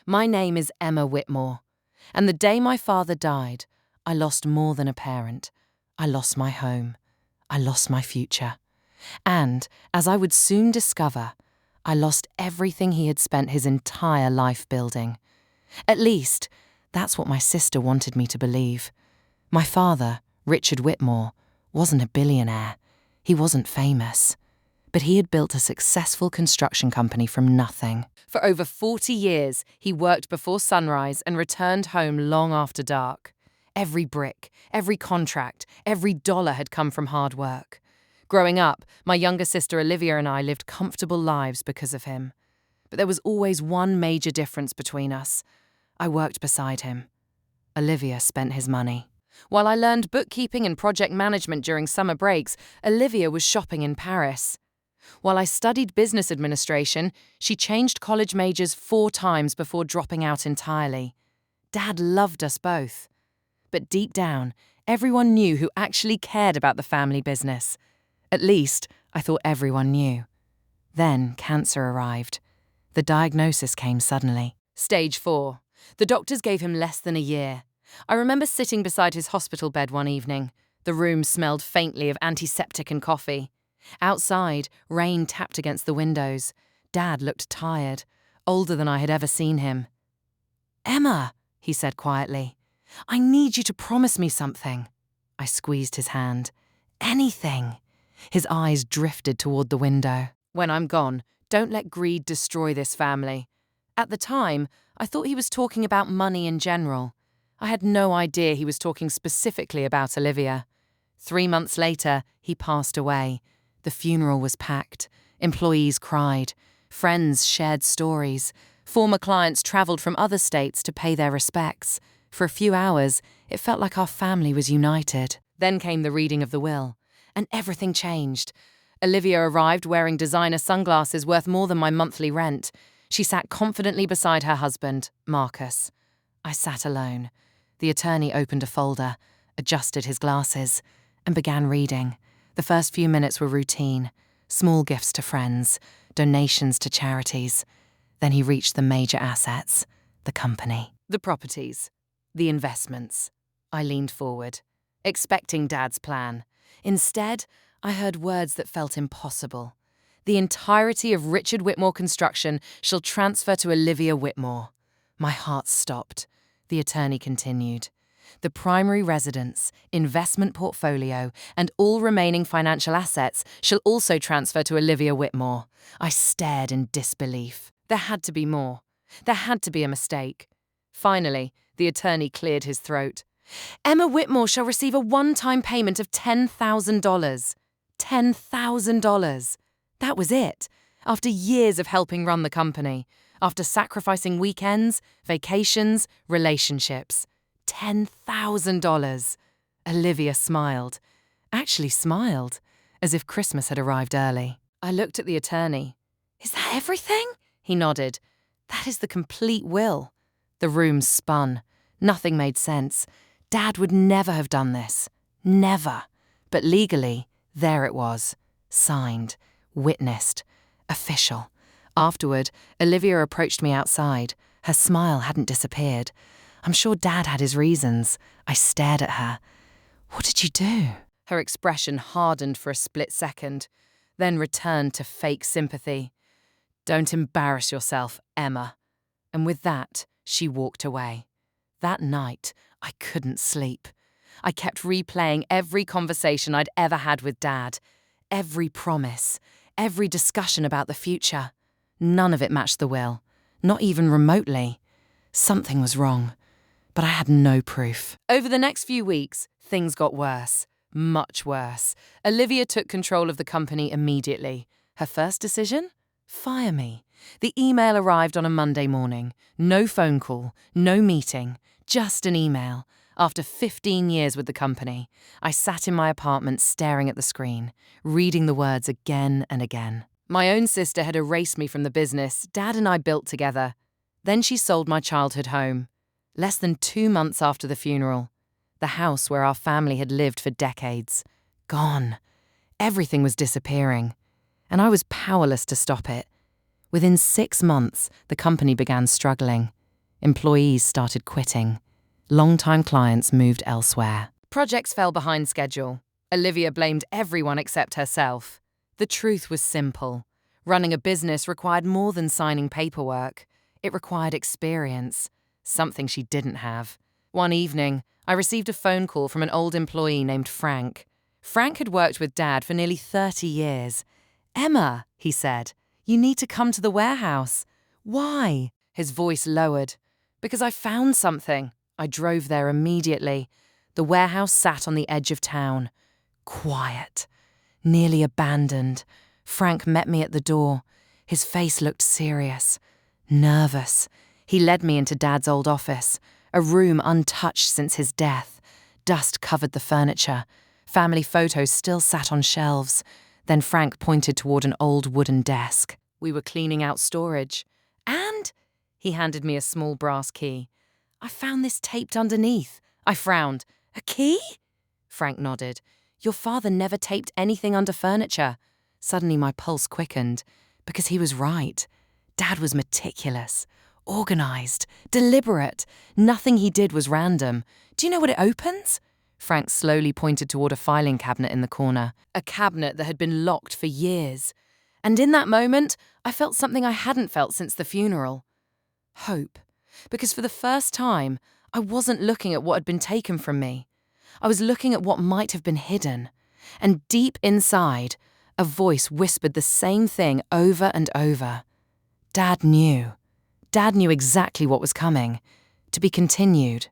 My name is Emma Whitmore, and the day my father died, I lost more than a parent. I lost my home. I lost my future. And, as I would soon discover, I lost everything he had spent his entire life building. At least, that's what my sister wanted me to believe. My father, Richard Whitmore, wasn't a billionaire. He wasn't famous. But he had built a successful construction company from nothing. For over 40 years, he worked before sunrise and returned home long after dark. Every brick, every contract, every dollar had come from hard work. Growing up, my younger sister Olivia and I lived comfortable lives because of him. But there was always one major difference between us. I worked beside him. Olivia spent his money. While I learned bookkeeping and project management during summer breaks, Olivia was shopping in Paris. While I studied business administration, she changed college majors 4 times before dropping out entirely. Dad loved us both. But deep down, everyone knew who actually cared about the family business. At least, I thought everyone knew. Then cancer arrived. The diagnosis came suddenly. Stage 4. The doctors gave him less than a year. I remember sitting beside his hospital bed one evening. The room smelled faintly of antiseptic and coffee. Outside, rain tapped against the windows. Dad looked tired, older than I had ever seen him. "Emma," he said quietly, "I need you to promise me something." I squeezed his hand. "Anything." His eyes drifted toward the window. "When I'm gone, don't let greed destroy this family." At the time, I thought he was talking about money in general. I had no idea he was talking specifically about Olivia. 3 months later, he passed away. The funeral was packed. Employees cried. Friends shared stories. Former clients travelled from other states to pay their respects. For a few hours, it felt like our family was united. Then came the reading of the will, and everything changed. Olivia arrived wearing designer sunglasses worth more than my monthly rent. She sat confidently beside her husband, Marcus. I sat alone. The attorney opened a folder, adjusted his glasses, and began reading. The first few minutes were routine, small gifts to friends, donations to charities. Then he reached the major assets, the company, the properties, the investments. I leaned forward, expecting Dad's plan. Instead, I heard words that felt impossible. "The entirety of Richard Whitmore Construction shall transfer to Olivia Whitmore." My heart stopped. The attorney continued. "The primary residence, investment portfolio, and all remaining financial assets shall also transfer to Olivia Whitmore." I stared in disbelief. There had to be more. There had to be a mistake. Finally, the attorney cleared his throat. "Emma Whitmore shall receive a one-time payment of $10,000. $10,000. That was it. After years of helping run the company, after sacrificing weekends, vacations, relationships. $10,000. Olivia smiled. Actually smiled, as if Christmas had arrived early. I looked at the attorney. "Is that everything?" He nodded. "That is the complete will." The room spun. Nothing made sense. Dad would never have done this. Never. But legally, there it was. Signed. Witnessed. Official. Afterward, Olivia approached me outside. Her smile hadn't disappeared. I'm sure Dad had his reasons. I stared at her. "What did you do?" Her expression hardened for a split second, then returned to fake sympathy. "Don't embarrass yourself, Emma." And with that, she walked away. That night, I couldn't sleep. I kept replaying every conversation I'd ever had with Dad, every promise, every discussion about the future. None of it matched the will, not even remotely. Something was wrong, but I had no proof. Over the next few weeks, things got worse, much worse. Olivia took control of the company immediately. Her first decision? Fire me. The email arrived on a Monday morning. No phone call, no meeting, just an email. After 15 years with the company, I sat in my apartment staring at the screen, reading the words again and again. My own sister had erased me from the business Dad and I built together. Then she sold my childhood home. Less than 2 months after the funeral, the house where our family had lived for decades. Gone. Everything was disappearing. And I was powerless to stop it. Within 6 months, the company began struggling. Employees started quitting. Long-time clients moved elsewhere. Projects fell behind schedule. Olivia blamed everyone except herself. The truth was simple. Running a business required more than signing paperwork. It required experience, something she didn't have. One evening, I received a phone call from an old employee named Frank. Frank had worked with Dad for nearly 30 years. "Emma," he said, "you need to come to the warehouse." "Why?" His voice lowered. "Because I found something." I drove there immediately. The warehouse sat on the edge of town. Quiet. Nearly abandoned. Frank met me at the door. His face looked serious. Nervous. He led me into Dad's old office, a room untouched since his death. Dust covered the furniture. Family photos still sat on shelves. Then Frank pointed toward an old wooden desk. We were cleaning out storage. "And?" He handed me a small brass key. "I found this taped underneath." I frowned. "A key?" Frank nodded. "Your father never taped anything under furniture." Suddenly my pulse quickened, because he was right. Dad was meticulous, organized, deliberate. Nothing he did was random. "Do you know what it opens?" Frank slowly pointed toward a filing cabinet in the corner, a cabinet that had been locked for years. And in that moment, I felt something I hadn't felt since the funeral. Hope. Because for the first time, I wasn't looking at what had been taken from me. I was looking at what might have been hidden. And deep inside, a voice whispered the same thing over and over. Dad knew. Dad knew exactly what was coming. To be continued.